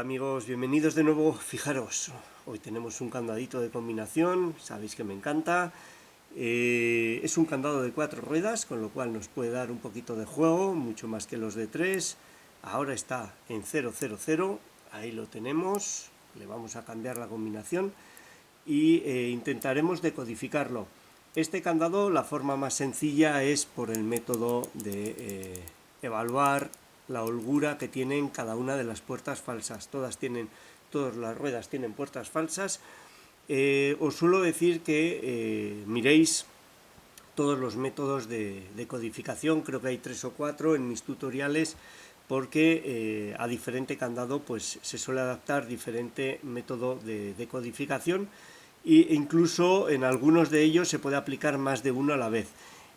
Hola amigos, bienvenidos de nuevo. Fijaros, hoy tenemos un candadito de combinación, sabéis que me encanta. Es un candado de 4 ruedas, con lo cual nos puede dar un poquito de juego, mucho más que los de 3. Ahora está en 000, ahí lo tenemos, le vamos a cambiar la combinación y intentaremos decodificarlo. Este candado, la forma más sencilla es por el método de evaluar la holgura que tienen cada una de las puertas falsas. Todas las ruedas tienen puertas falsas. Os suelo decir que miréis todos los métodos de codificación, creo que hay 3 o 4 en mis tutoriales, porque a diferente candado pues se suele adaptar diferente método de codificación e incluso en algunos de ellos se puede aplicar más de uno a la vez.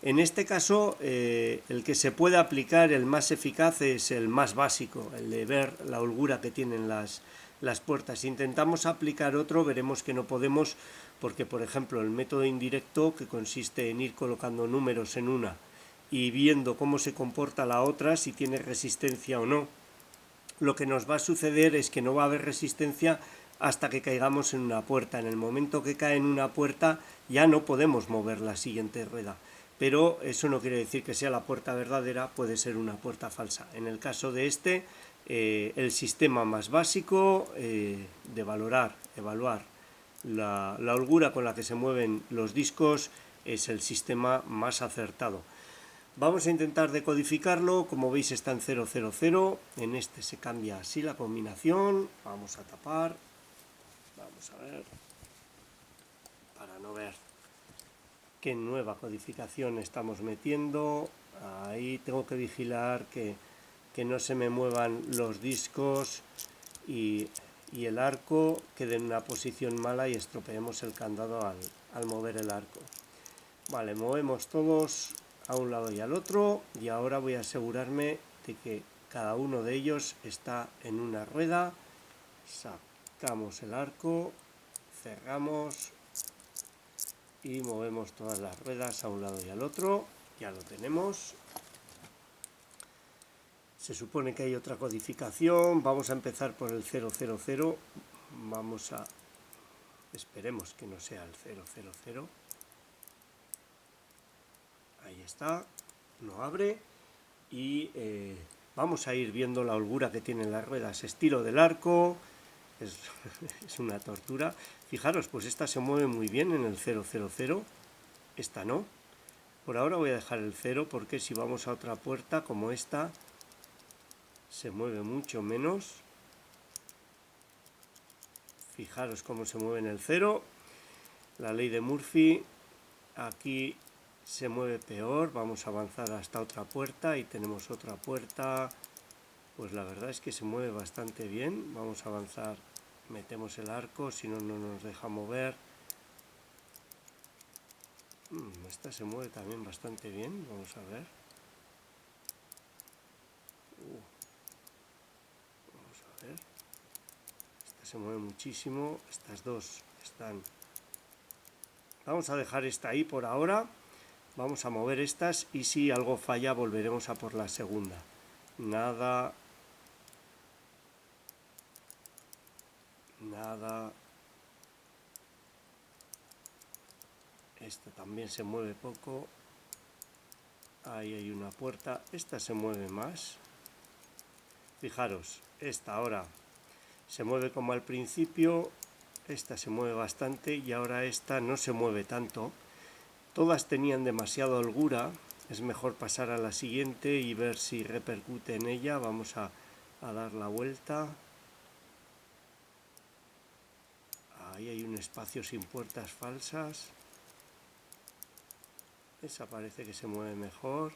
En este caso, el que se puede aplicar, el más eficaz, es el más básico, el de ver la holgura que tienen las puertas. Si intentamos aplicar otro, veremos que no podemos, porque por ejemplo el método indirecto, que consiste en ir colocando números en una y viendo cómo se comporta la otra, si tiene resistencia o no, lo que nos va a suceder es que no va a haber resistencia hasta que caigamos en una puerta. En el momento que cae en una puerta ya no podemos mover la siguiente rueda. Pero eso no quiere decir que sea la puerta verdadera, puede ser una puerta falsa. En el caso de este, el sistema más básico de evaluar la holgura con la que se mueven los discos es el sistema más acertado. Vamos a intentar decodificarlo, como veis está en 000, en este se cambia así la combinación, vamos a tapar, vamos a ver, para no ver qué nueva codificación estamos metiendo. Ahí tengo que vigilar que no se me muevan los discos y el arco quede en una posición mala y estropeemos el candado al mover el arco. Vale, movemos todos a un lado y al otro y ahora voy a asegurarme de que cada uno de ellos está en una rueda. Sacamos el arco, cerramos y movemos todas las ruedas a un lado y al otro. Ya lo tenemos. Se supone que hay otra codificación. Vamos a empezar por el 000. Esperemos que no sea el 000. Ahí está, no abre y vamos a ir viendo la holgura que tienen las ruedas. Estilo del arco, es una tortura. Fijaros, pues esta se mueve muy bien en el 000, esta no. Por ahora voy a dejar el 0 porque si vamos a otra puerta como esta, se mueve mucho menos. Fijaros cómo se mueve en el 0. La ley de Murphy, aquí se mueve peor. Vamos a avanzar hasta otra puerta y tenemos otra puerta. Pues la verdad es que se mueve bastante bien. Vamos a avanzar, metemos el arco, si no, no nos deja mover. Esta se mueve también bastante bien, vamos a ver. Vamos a ver. Esta se mueve muchísimo, estas dos están... Vamos a dejar esta ahí por ahora. Vamos a mover estas y si algo falla volveremos a por la segunda. Nada. Esta también se mueve poco. Ahí hay una puerta. Esta se mueve más. Fijaros, esta ahora se mueve como al principio. Esta se mueve bastante y ahora esta no se mueve tanto. Todas tenían demasiada holgura. Es mejor pasar a la siguiente y ver si repercute en ella. Vamos a dar la vuelta. Ahí hay un espacio sin puertas falsas. Esa parece que se mueve mejor.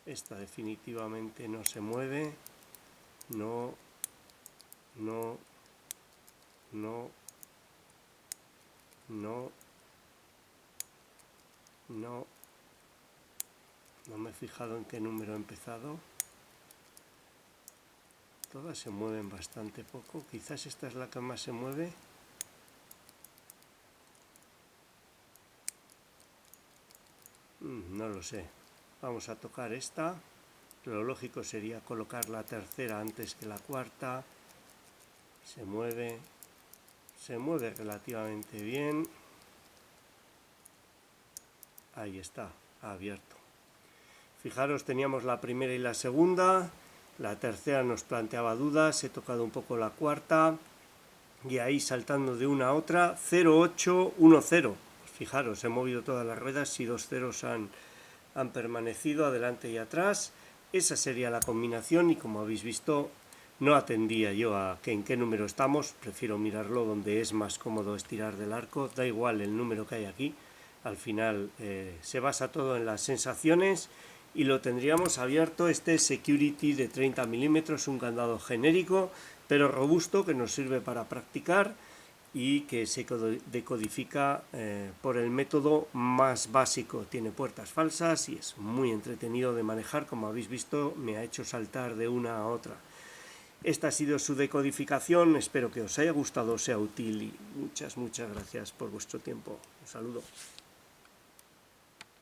Esta definitivamente no se mueve. No. No me he fijado en qué número he empezado. Todas se mueven bastante poco. Quizás esta es la que más se mueve. No lo sé. Vamos a tocar esta. Lo lógico sería colocar la tercera antes que la cuarta. se mueve relativamente bien. Ahí está, abierto. Fijaros, teníamos la primera y la segunda, la tercera nos planteaba dudas, he tocado un poco la cuarta y ahí saltando de una a otra, 0,8, 1,0. Fijaros, he movido todas las ruedas y 2 ceros han permanecido adelante y atrás. Esa sería la combinación y como habéis visto no atendía yo a en qué número estamos, prefiero mirarlo donde es más cómodo estirar del arco, da igual el número que hay aquí, al final se basa todo en las sensaciones y lo tendríamos abierto. Este Security de 30 milímetros, un candado genérico pero robusto que nos sirve para practicar y que se decodifica por el método más básico. Tiene puertas falsas y es muy entretenido de manejar, como habéis visto me ha hecho saltar de una a otra. Esta ha sido su decodificación, espero que os haya gustado, sea útil y muchas gracias por vuestro tiempo. Un saludo.